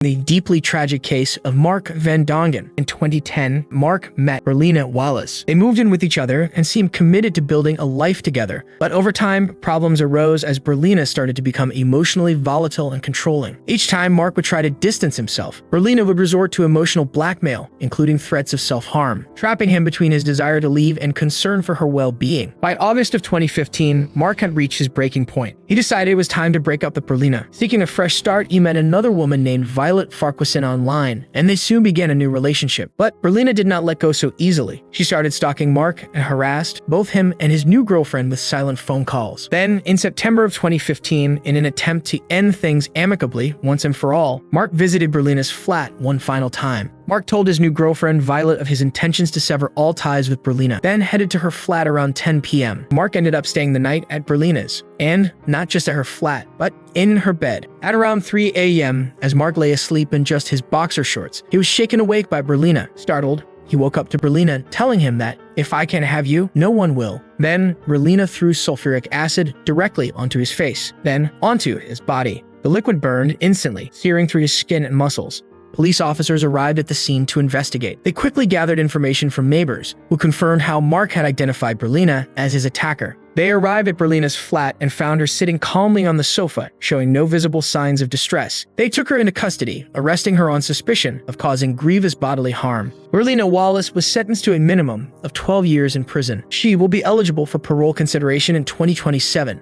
The deeply tragic case of Mark Van Dongen. In 2010, Mark met Berlina Wallace. They moved in with each other and seemed committed to building a life together. But over time, problems arose as Berlina started to become emotionally volatile and controlling. Each time Mark would try to distance himself, Berlina would resort to emotional blackmail, including threats of self-harm, trapping him between his desire to leave and concern for her well-being. By August of 2015, Mark had reached his breaking point. He decided it was time to break up with Berlina. Seeking a fresh start, he met another woman named Violet Farquharson online, and they soon began a new relationship. But Berlina did not let go so easily. She started stalking Mark and harassed both him and his new girlfriend with silent phone calls. Then, in September of 2015, in an attempt to end things amicably once and for all, Mark visited Berlina's flat one final time. Mark told his new girlfriend, Violet, of his intentions to sever all ties with Berlina, then headed to her flat around 10 p.m. Mark ended up staying the night at Berlina's, and not just at her flat, but in her bed. At around 3 a.m., as Mark lay asleep in just his boxer shorts, he was shaken awake by Berlina. Startled, he woke up to Berlina telling him that, "If I can't have you, no one will." Then, Berlina threw sulfuric acid directly onto his face, then onto his body. The liquid burned instantly, searing through his skin and muscles. Police officers arrived at the scene to investigate. They quickly gathered information from neighbors, who confirmed how Mark had identified Berlina as his attacker. They arrived at Berlina's flat and found her sitting calmly on the sofa, showing no visible signs of distress. They took her into custody, arresting her on suspicion of causing grievous bodily harm. Berlina Wallace was sentenced to a minimum of 12 years in prison. She will be eligible for parole consideration in 2027.